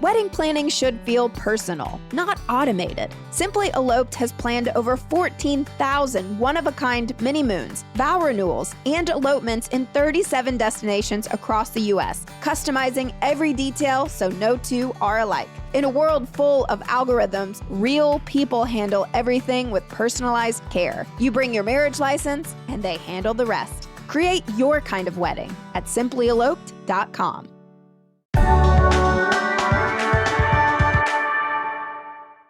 Wedding planning should feel personal, not automated. Simply Eloped has planned over 14,000 one-of-a-kind mini-moons, vow renewals, and elopements in 37 destinations across the U.S., customizing every detail so no two are alike. In a world full of algorithms, real people handle everything with personalized care. You bring your marriage license, and they handle the rest. Create your kind of wedding at simplyeloped.com.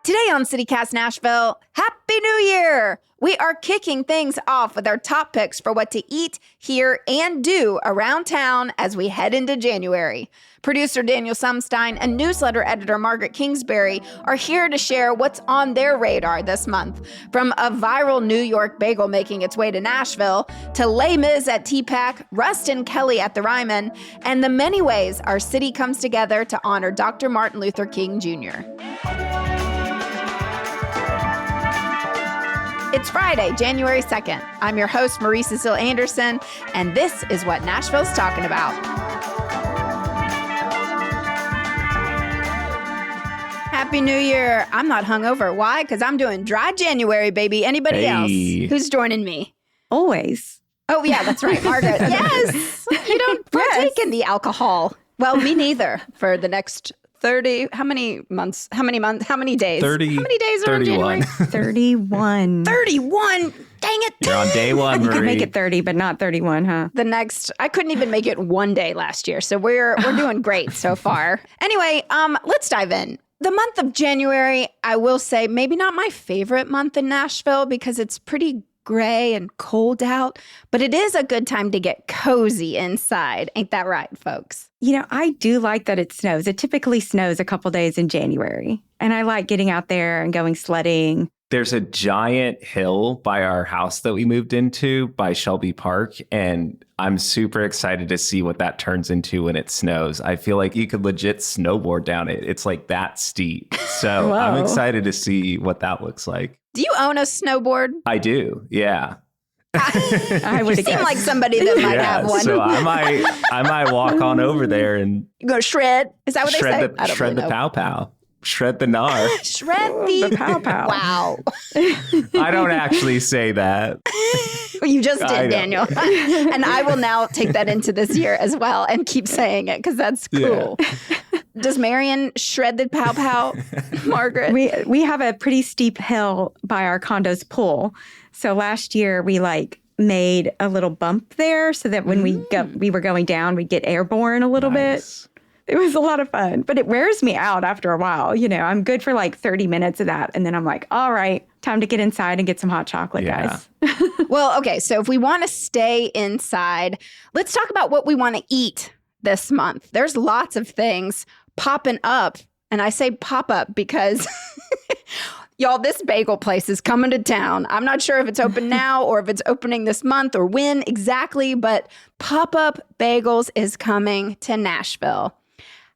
Today on CityCast Nashville, Happy New Year! We are kicking things off with our top picks for what to eat, hear, and do around town as we head into January. Producer Daniel Sumstein and newsletter editor Margaret Kingsbury are here to share what's on their radar this month. From a viral New York bagel making its way to Nashville, to Les Mis at TPAC, Rust and Kelly at the Ryman, and the many ways our city comes together to honor Dr. Martin Luther King Jr. It's Friday, January 2nd. I'm your host, Marie Cecile Anderson, and this is what Nashville's talking about. Happy New Year. I'm not hungover. Why? Because I'm doing dry January, baby. Anybody else? Who's joining me? Always. Oh, yeah, that's right, Margaret. Yes. You don't partake in the alcohol. Well, me neither. For the next 30, how many days? 30, How many days are in 31. January? 31. 31. Dang it. You're on day one, You Marie. could make it 30, but not 31, huh? I couldn't even make it one day last year. So we're doing great so far. Anyway, let's dive in. The month of January, I will say, maybe not my favorite month in Nashville because it's pretty gray and cold out, but it is a good time to get cozy inside. Ain't that right, folks? You know, I do like that it snows. It typically snows a couple days in January. And I like getting out there and going sledding. There's a giant hill by our house that we moved into by Shelby Park, and I'm super excited to see what that turns into when it snows. I feel like you could legit snowboard down it. It's like that steep. So I'm excited to see what that looks like. Do you own a snowboard? I do, yeah. I would You seem like somebody that might have one. So I might walk on over there and You go shred? Is that what they say? I don't shred really the know. pow pow. Shred the gnar. Shred the pow pow. Wow. I don't actually say that. You just I did, know. Daniel. And I will now take that into this year as well and keep saying it because that's cool. Yeah. Does Marion shred the pow pow, Margaret? We have a pretty steep hill by our condo's pool. So last year we made a little bump there so that when we were going down, we'd get airborne a little bit. It was a lot of fun, but it wears me out after a while. You know, I'm good for 30 minutes of that. And then I'm like, all right, time to get inside and get some hot chocolate, guys. Well, okay. So if we want to stay inside, let's talk about what we want to eat this month. There's lots of things popping up. And I say pop up because y'all, this bagel place is coming to town. I'm not sure if it's open now or if it's opening this month or when exactly, but Pop-Up Bagels is coming to Nashville.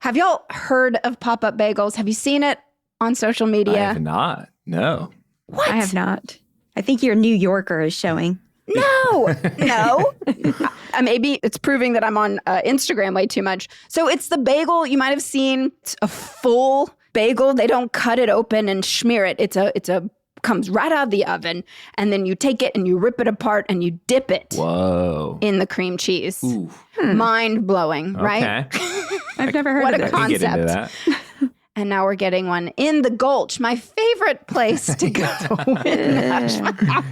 Have y'all heard of Pop-Up Bagels? Have you seen it on social media? I have not. No. What? I have not. I think your New Yorker is showing. No. Maybe it's proving that I'm on Instagram way too much. So it's the bagel you might have seen. It's a full bagel. They don't cut it open and smear it. It's a comes right out of the oven, and then you take it and you rip it apart and you dip it in the cream cheese. Ooh. Mind blowing, right? Okay. I've never heard What of a this. I can get into concept. that. And now we're getting one in the Gulch, my favorite place to go in Nashville.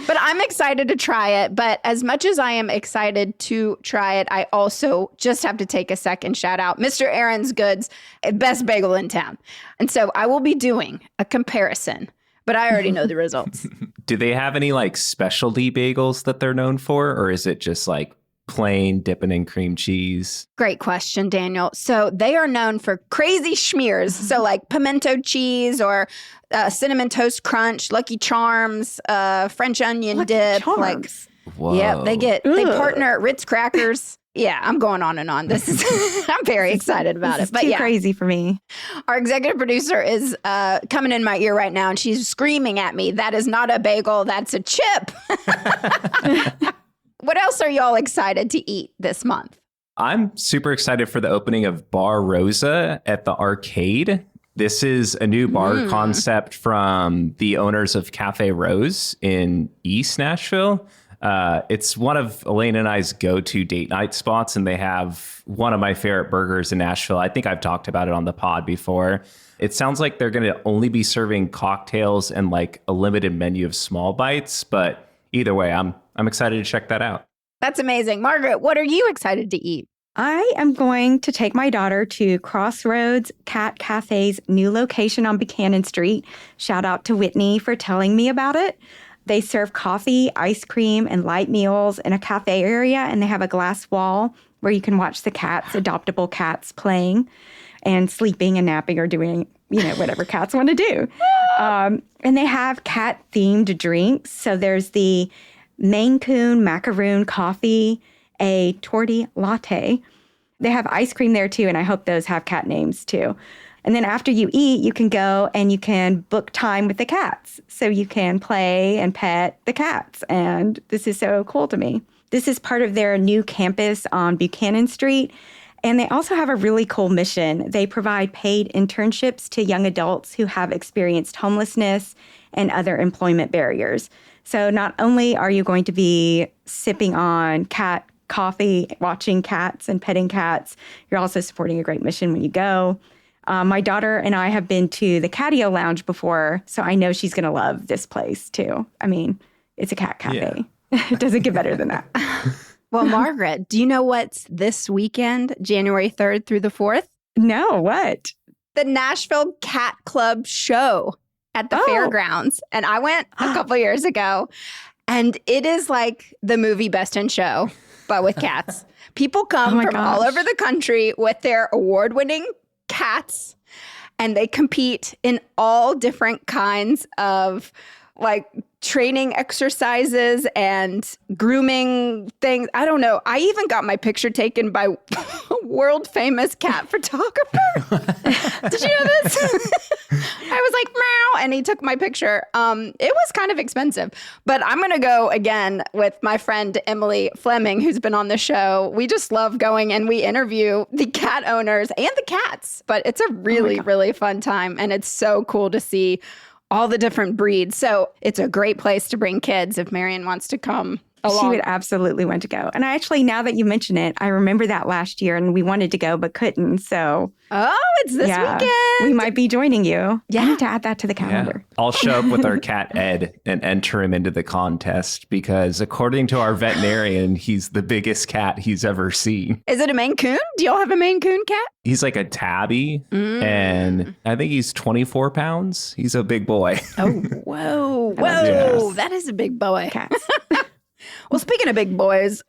But I'm excited to try it. But as much as I am excited to try it, I also just have to take a second shout out Mr. Aaron's Goods, best bagel in town. And so I will be doing a comparison, but I already know the results. Do they have any specialty bagels that they're known for? Or is it just plain dipping in cream cheese? Great question, Daniel. So they are known for crazy schmears. So pimento cheese or cinnamon toast crunch, Lucky Charms, French onion dip. Charms. Whoa. Yeah, they partner at Ritz crackers. Yeah, I'm going on and on. This is I'm very excited about This it. But is too yeah, crazy for me. our executive producer is coming in my ear right now, and she's screaming at me. That is not a bagel. That's a chip. What else are y'all excited to eat this month? I'm super excited for the opening of Bar Rosa at the arcade. This is a new bar concept from the owners of Cafe Rose in East Nashville. It's one of Elaine and I's go-to date night spots, and they have one of my favorite burgers in Nashville. I think I've talked about it on the pod before. It sounds like they're going to only be serving cocktails and like a limited menu of small bites, but either way, I'm excited to check that out. That's amazing. Margaret, what are you excited to eat? I am going to take my daughter to Crossroads Cat Cafe's new location on Buchanan Street. Shout out to Whitney for telling me about it. They serve coffee, ice cream, and light meals in a cafe area, and they have a glass wall where you can watch the cats, adoptable cats, playing and sleeping and napping or doing, whatever cats want to do. And they have cat-themed drinks. So there's the Maine Coon macaroon coffee, a torty latte. They have ice cream there too, and I hope those have cat names too. And then after you eat, you can go and you can book time with the cats. So you can play and pet the cats. And this is so cool to me. This is part of their new campus on Buchanan Street. And they also have a really cool mission. They provide paid internships to young adults who have experienced homelessness and other employment barriers. So not only are you going to be sipping on cat coffee, watching cats and petting cats, you're also supporting a great mission when you go. My daughter and I have been to the Catio Lounge before, so I know she's going to love this place too. I mean, it's a cat cafe. Yeah. It doesn't get better than that. Well, Margaret, do you know what's this weekend, January 3rd through the 4th? No, what? The Nashville Cat Club show at the fairgrounds. And I went a couple years ago, and it is like the movie Best in Show, but with cats. People come from all over the country with their award-winning cats, and they compete in all different kinds of like training exercises and grooming things. I don't know. I even got my picture taken by a world famous cat photographer. Did you know this? I was like, meow, and he took my picture. It was kind of expensive, but I'm going to go again with my friend Emily Fleming, who's been on the show. We just love going and we interview the cat owners and the cats, but it's a really, really fun time. And it's so cool to see all the different breeds. So it's a great place to bring kids if Marion wants to come along. She would absolutely want to go. And I actually, now that you mention it, I remember that last year and we wanted to go but couldn't. So it's this weekend. We might be joining you. Yeah. I need to add that to the calendar. Yeah. I'll show up with our cat Ed and enter him into the contest because according to our veterinarian, he's the biggest cat he's ever seen. Is it a Maine Coon? Do y'all have a Maine Coon cat? He's like a tabby, and I think he's 24 pounds. He's a big boy. Oh, whoa. Yes. That is a big boy. Cats. Well, speaking of big boys,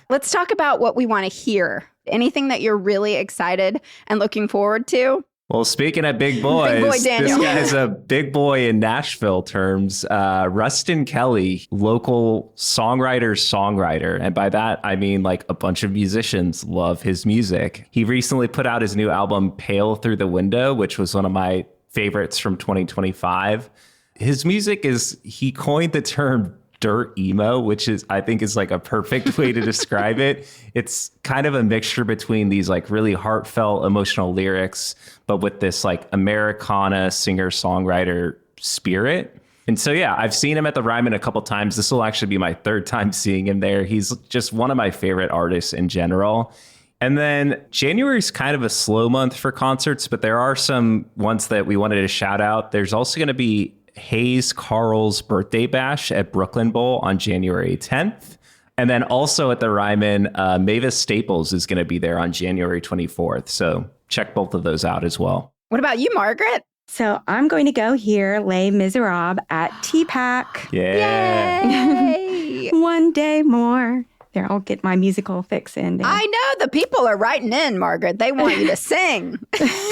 let's talk about what we want to hear. Anything that you're really excited and looking forward to? Well, speaking of big boys, Big boy Daniel. This guy's a big boy in Nashville terms. Rustin Kelly, local songwriter. And by that, I mean like a bunch of musicians love his music. He recently put out his new album, Pale Through the Window, which was one of my favorites from 2025. His music he coined the term dirt emo, which I think is like a perfect way to describe it. It's kind of a mixture between these like really heartfelt emotional lyrics, but with this like Americana singer-songwriter spirit. And so, yeah, I've seen him at the Ryman a couple times. This will actually be my third time seeing him there. He's just one of my favorite artists in general. And then January is kind of a slow month for concerts, but there are some ones that we wanted to shout out. There's also going to be Hayes Carl's birthday bash at Brooklyn Bowl on January 10th. And then also at the Ryman, Mavis Staples is going to be there on January 24th. So check both of those out as well. What about you, Margaret? So I'm going to go hear Les Miserables at TPAC. Yeah. Yay! One day more. There, I'll get my musical fix in there. I know the people are writing in, Margaret. They want you to sing.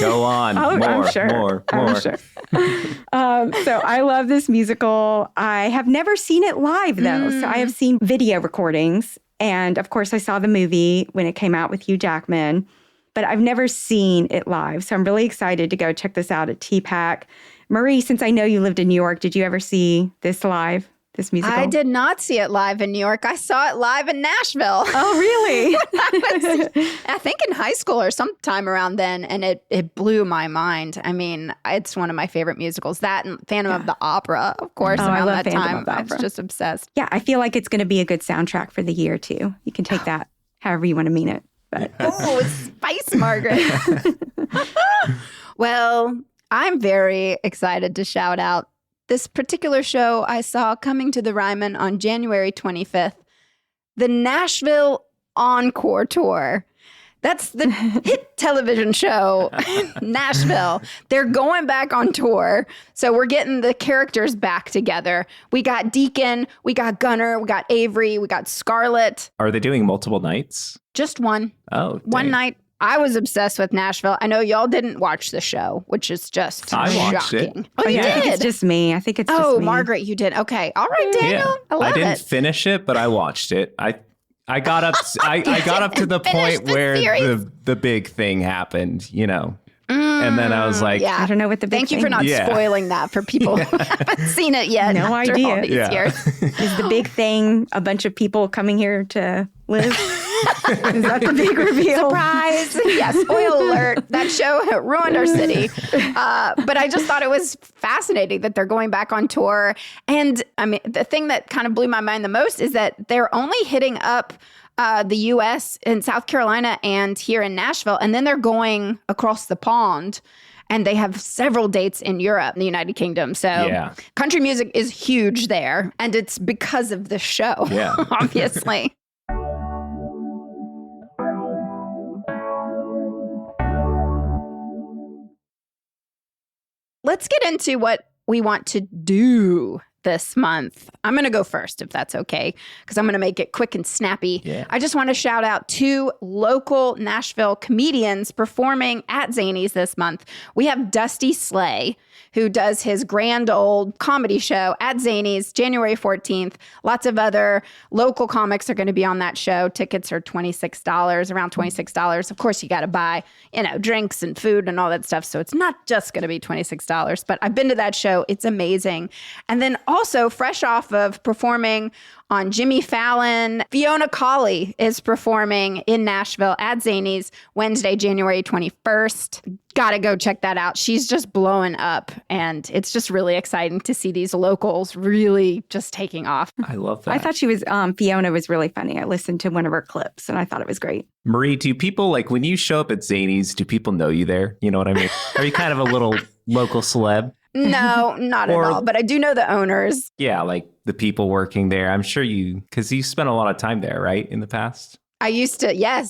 Go on. I'm sure. I'm sure. So I love this musical. I have never seen it live, though. So I have seen video recordings. And of course, I saw the movie when it came out with Hugh Jackman. But I've never seen it live. So I'm really excited to go check this out at TPAC. Marie, since I know you lived in New York, did you ever see this live? this musical? I did not see it live in New York. I saw it live in Nashville. Oh, really? I think in high school or sometime around then, and it blew my mind. I mean, it's one of my favorite musicals. That and Phantom of the Opera, of course. Oh, I around love that Phantom time, of the I was Opera. just obsessed. Yeah, I feel like it's going to be a good soundtrack for the year, too. You can take that however you want to mean it. But Oh, spice, Margaret. Well, I'm very excited to shout out this particular show I saw coming to the Ryman on January 25th, the Nashville Encore Tour. That's the hit television show, Nashville. They're going back on tour. So we're getting the characters back together. We got Deacon, we got Gunner, we got Avery, we got Scarlett. Are they doing multiple nights? Just one. Oh, One dang. night. I was obsessed with Nashville. I know y'all didn't watch the show, which is just I watched it. shocking. Oh, you yeah, I think did? it's just me. I think it's just Oh, me. Margaret, you did. Okay. All right, Daniel. I love didn't it. finish it, but I watched it. I got up. I got up to the Finish point the where series. the big thing happened. And then I was like, yeah. I don't know what the big Thank you for thing not Yeah. spoiling that for people who haven't seen it yet. No after idea. all these Yeah. years. is. The big thing a bunch of people coming here to live? Is that the big reveal? Surprise. Yeah, spoiler alert. That show ruined our city. But I just thought it was fascinating that they're going back on tour. And I mean, the thing that kind of blew my mind the most is that they're only hitting up the U.S. in South Carolina and here in Nashville. And then they're going across the pond. And they have several dates in Europe, in the United Kingdom. So Yeah. country music is huge there. And it's because of the show, Yeah. obviously. Let's get into what we want to do this month. I'm going to go first, if that's okay, because I'm going to make it quick and snappy. Yeah. I just want to shout out 2 local Nashville comedians performing at Zany's this month. We have Dusty Slay, who does his grand old comedy show at Zany's January 14th. Lots of other local comics are going to be on that show. Tickets are $26, around $26. Of course, you got to buy, drinks and food and all that stuff. So it's not just going to be $26, but I've been to that show. It's amazing. And then also fresh off of performing on Jimmy Fallon, Fiona Colley is performing in Nashville at Zany's Wednesday, January 21st. Gotta go check that out. She's just blowing up, and it's just really exciting to see these locals really just taking off. I love that. I thought she was, Fiona was really funny. I listened to one of her clips and I thought it was great. Marie, do people, like, when you show up at Zany's, do people know you there? You know what I mean? Are you kind of a little local celeb? No, not at Or- all. But I do know the owners. Yeah, like the people working there. I'm sure because you spent a lot of time there, right, in the past? I used to. Yeah.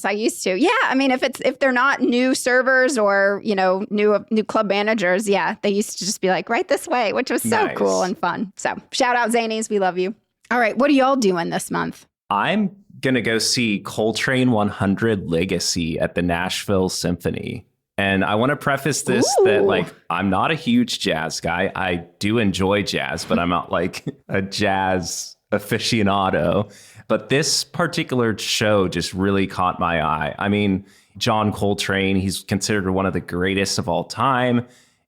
I mean, if they're not new servers or, new club managers, yeah, they used to just be like, right this way, which was so Nice. cool and fun. So shout out Zanies. We love you. All right. What are y'all doing this month? I'm going to go see Coltrane 100 Legacy at the Nashville Symphony. And I want to preface this that, Ooh. like, I'm not a huge jazz guy. I do enjoy jazz, but I'm not like a jazz aficionado. But this particular show just really caught my eye. I mean, John Coltrane, he's considered one of the greatest of all time.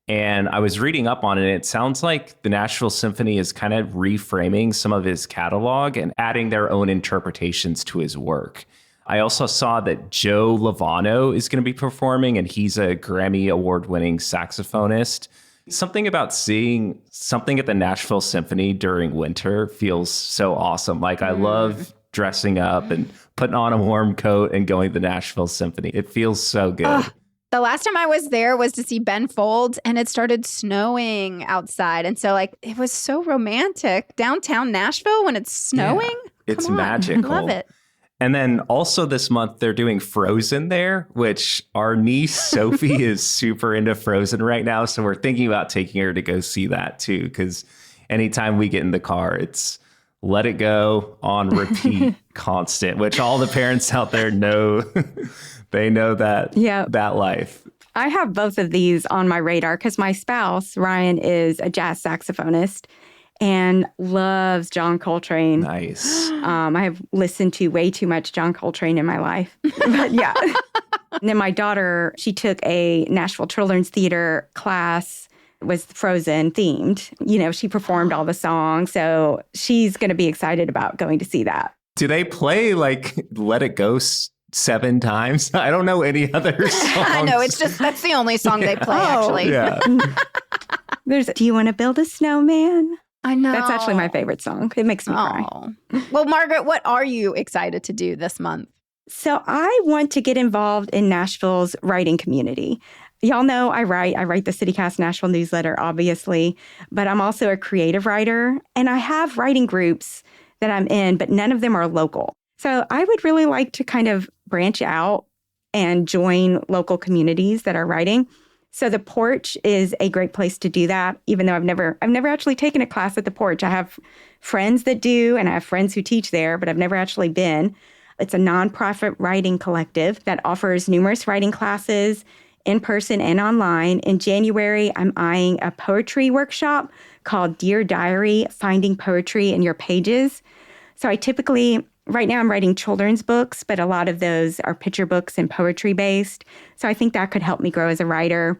And I was reading up on it. It sounds like the Nashville Symphony is kind of reframing some of his catalog and adding their own interpretations to his work. I also saw that Joe Lovano is going to be performing, and he's a Grammy award-winning saxophonist. Something about seeing something at the Nashville Symphony during winter feels so awesome. Like, I love dressing up and putting on a warm coat and going to the Nashville Symphony. It feels so good. The last time I was there was to see Ben Folds, and it started snowing outside. And so, it was so romantic. Downtown Nashville when it's snowing. It's Come on. magical. Love it. And then also this month, they're doing Frozen there, which our niece Sophie is super into Frozen right now. So we're thinking about taking her to go see that too. Because anytime we get in the car, it's let it go on repeat constant, which all the parents out there know. They know that, Yeah. that life. I have both of these on my radar because my spouse, Ryan, is a jazz saxophonist and loves John Coltrane. Nice. I have listened to way too much John Coltrane in my life. But yeah. And then my daughter, she took a Nashville Children's Theater class was Frozen themed. You know, she performed all the songs. So she's going to be excited about going to see that. Do they play like Let It Go 7 times? I don't know any other songs. I know. It's just, that's the only song they play, actually. Yeah. There's Do You Want to Build a Snowman? I know. That's actually my favorite song. It makes me cry. Well, Margaret, what are you excited to do this month? So I want to get involved in Nashville's writing community. Y'all know I write the CityCast Nashville newsletter, obviously, but I'm also a creative writer, and I have writing groups that I'm in, but none of them are local. So I would really like to kind of branch out and join local communities that are writing. So the Porch is a great place to do that, even though I've never actually taken a class at the Porch. I have friends that do, and I have friends who teach there, but I've never actually been. It's a nonprofit writing collective that offers numerous writing classes in person and online. In January, I'm eyeing a poetry workshop called Dear Diary, Finding Poetry in Your Pages. So right now I'm writing children's books, but a lot of those are picture books and poetry based. So I think that could help me grow as a writer.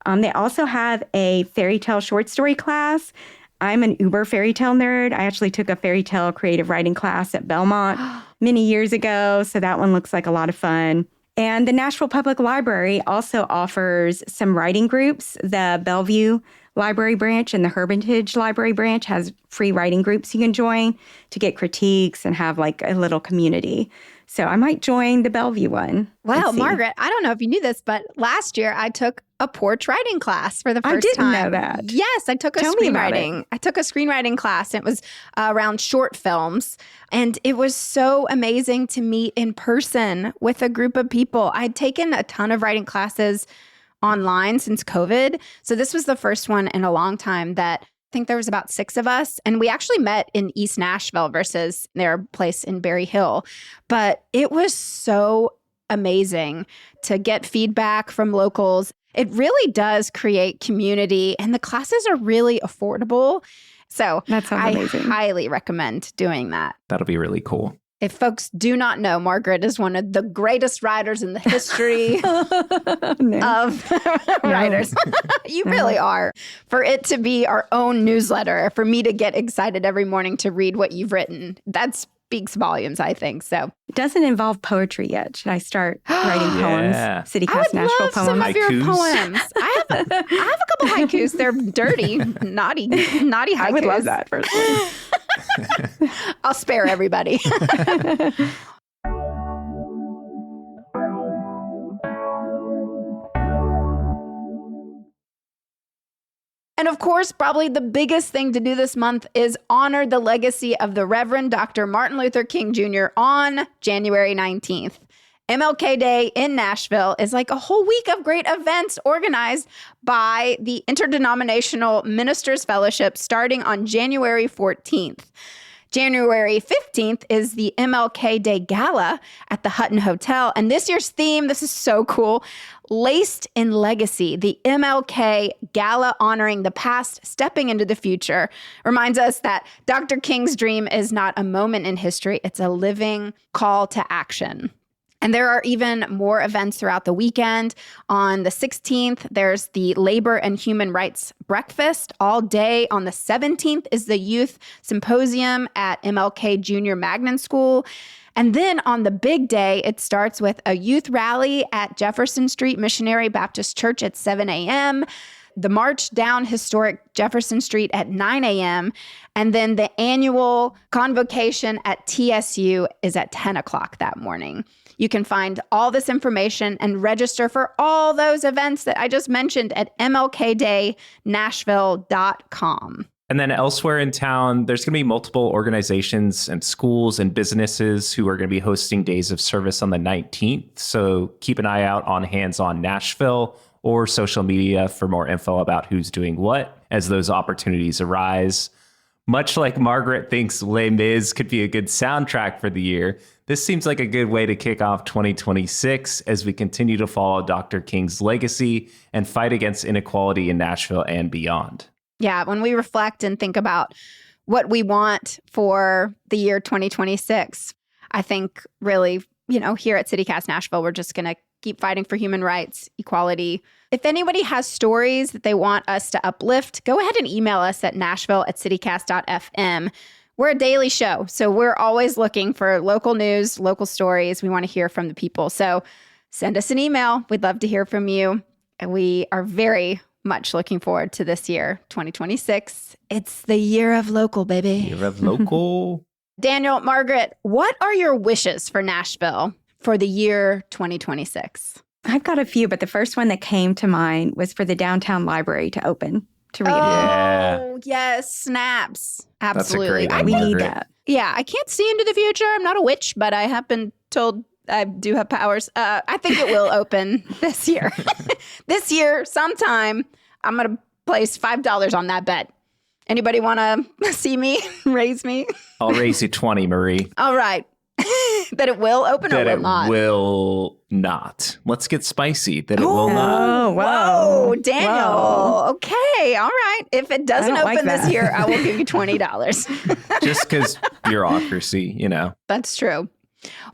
They also have a fairy tale short story class. I'm an uber fairy tale nerd. I actually took a fairy tale creative writing class at Belmont many years ago. So that one looks like a lot of fun. And the Nashville Public Library also offers some writing groups. The Bellevue Library branch and the Hermitage Library branch has free writing groups you can join to get critiques and have like a little community. So I might join the Bellevue one. Wow, Margaret, I don't know if you knew this, but last year I took a porch writing class for the first time. I didn't know that. Yes, I took a screenwriting class. And it was around short films. And it was so amazing to meet in person with a group of people. I'd taken a ton of writing classes online since COVID. So this was the first one in a long time that I think there was about 6 of us. And we actually met in East Nashville versus their place in Berry Hill. But it was so amazing to get feedback from locals. It really does create community, and the classes are really affordable. So I highly recommend doing that. That'll be really cool. If folks do not know, Margaret is one of the greatest writers in the history of writers. You really are. For it to be our own newsletter, for me to get excited every morning to read what you've written, that speaks volumes, I think. So it doesn't involve poetry yet. Should I start writing poems? CityCast Nashville poems. Some of your poems. I have a couple haikus. They're dirty, naughty haikus. I would love that personally. I'll spare everybody. And of course, probably the biggest thing to do this month is honor the legacy of the Reverend Dr. Martin Luther King Jr. on January 19th. MLK Day in Nashville is like a whole week of great events organized by the Interdenominational Ministers Fellowship starting on January 14th. January 15th is the MLK Day Gala at the Hutton Hotel. And this year's theme, this is so cool, Laced in Legacy, the MLK Gala honoring the past, stepping into the future, reminds us that Dr. King's dream is not a moment in history, it's a living call to action. And there are even more events throughout the weekend. On the 16th, there's the Labor and Human Rights Breakfast all day. On the 17th is the Youth Symposium at MLK Junior Magnet School. And then on the big day, it starts with a youth rally at Jefferson Street Missionary Baptist Church at 7 a.m., the march down historic Jefferson Street at 9 a.m., and then the annual convocation at TSU is at 10 o'clock that morning. You can find all this information and register for all those events that I just mentioned at mlkdaynashville.com. And then elsewhere in town, there's going to be multiple organizations and schools and businesses who are going to be hosting days of service on the 19th. So keep an eye out on Hands On Nashville or social media for more info about who's doing what as those opportunities arise. Much like Margaret thinks Les Mis could be a good soundtrack for the year, this seems like a good way to kick off 2026 as we continue to follow Dr. King's legacy and fight against inequality in Nashville and beyond. Yeah, when we reflect and think about what we want for the year 2026, I think really, here at CityCast Nashville, we're just going to keep fighting for human rights, equality. If anybody has stories that they want us to uplift, go ahead and email us at nashville@citycast.fm. We're a daily show, so we're always looking for local news, local stories. We want to hear from the people. So send us an email. We'd love to hear from you. And we are very much looking forward to this year, 2026. It's the year of local, baby. Year of local. Daniel, Margaret, what are your wishes for Nashville for the year 2026? I've got a few, but the first one that came to mind was for the downtown library to open to read. Oh, yes, snaps. Absolutely. That's a great We one, need Margaret. that. Yeah, I can't see into the future. I'm not a witch, but I have been told I do have powers. I think it will open this year. This year, sometime, I'm going to place $5 on that bet. Anybody want to see me, raise me? I'll raise you 20, Marie. All right. That it will open or That will it not? will not. Let's get spicy. That it will not. Oh, Whoa, wow. Daniel. Whoa. Okay, all right. If it doesn't don't like open this that. year, I will give you $20. Just because bureaucracy, you know. That's true.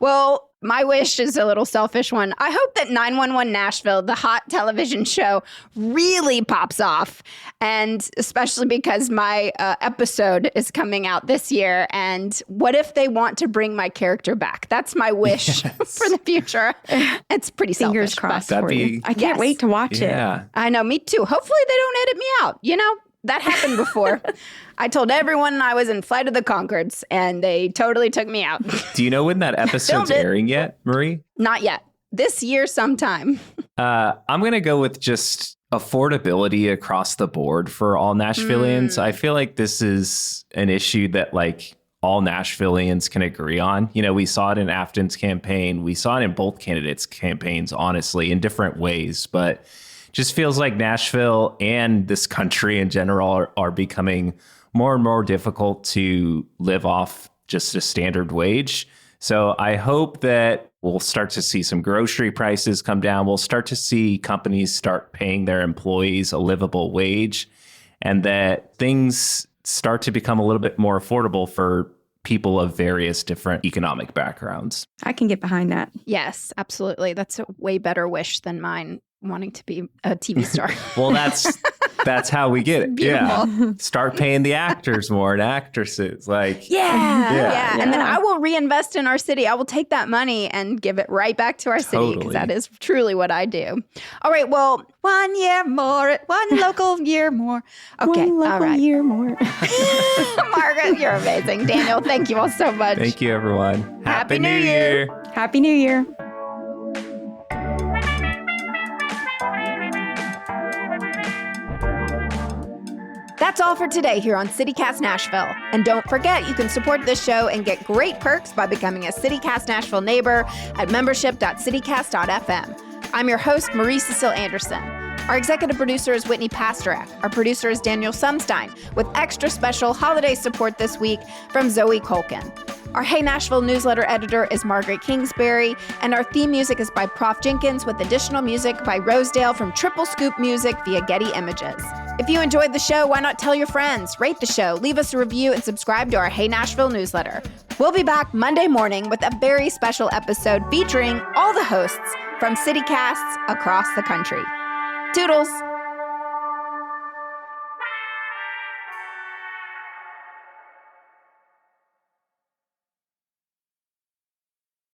Well, my wish is a little selfish one. I hope that 911 Nashville, the hot television show, really pops off. And especially because my episode is coming out this year. And what if they want to bring my character back? That's my wish for the future. It's pretty Fingers selfish. crossed That'd for you. be- I can't Yes. wait to watch it. Yeah. I know, me too. Hopefully they don't edit me out. You know, that happened before. I told everyone I was in Flight of the Conchords, and they totally took me out. Do you know when that episode's Filmed it. airing yet, Marie? Not yet. This year sometime. I'm going to go with just affordability across the board for all Nashvillians. I feel like this is an issue that like all Nashvillians can agree on. You know, we saw it in Afton's campaign. We saw it in both candidates' campaigns, honestly, in different ways. But just feels like Nashville and this country in general are becoming more and more difficult to live off just a standard wage. So I hope that we'll start to see some grocery prices come down. We'll start to see companies start paying their employees a livable wage, and that things start to become a little bit more affordable for people of various different economic backgrounds. I can get behind that. Yes, absolutely. That's a way better wish than mine wanting to be a TV star. Well, that's how we get it. Yeah. Beautiful. Start paying the actors more and actresses. Like, Yeah. And then Yeah. I will reinvest in our city. I will take that money and give it right back to our city Totally. because that is truly what I do. All right. Well, 1 year more, one local year more. Okay. One All local right. year more. Margaret, you're amazing. Daniel, thank you all so much. thank you, everyone. Happy New Year. Happy New Year. That's all for today here on CityCast Nashville. And don't forget, you can support this show and get great perks by becoming a CityCast Nashville neighbor at membership.citycast.fm. I'm your host, Marie Cecile Anderson. Our executive producer is Whitney Pasternak. Our producer is Daniel Sumstein, with extra special holiday support this week from Zoe Colkin. Our Hey Nashville newsletter editor is Margaret Kingsbury, and our theme music is by Prof Jenkins, with additional music by Rosedale from Triple Scoop Music via Getty Images. If you enjoyed the show, why not tell your friends, rate the show, leave us a review, and subscribe to our Hey Nashville newsletter. We'll be back Monday morning with a very special episode featuring all the hosts from CityCasts across the country. Toodles!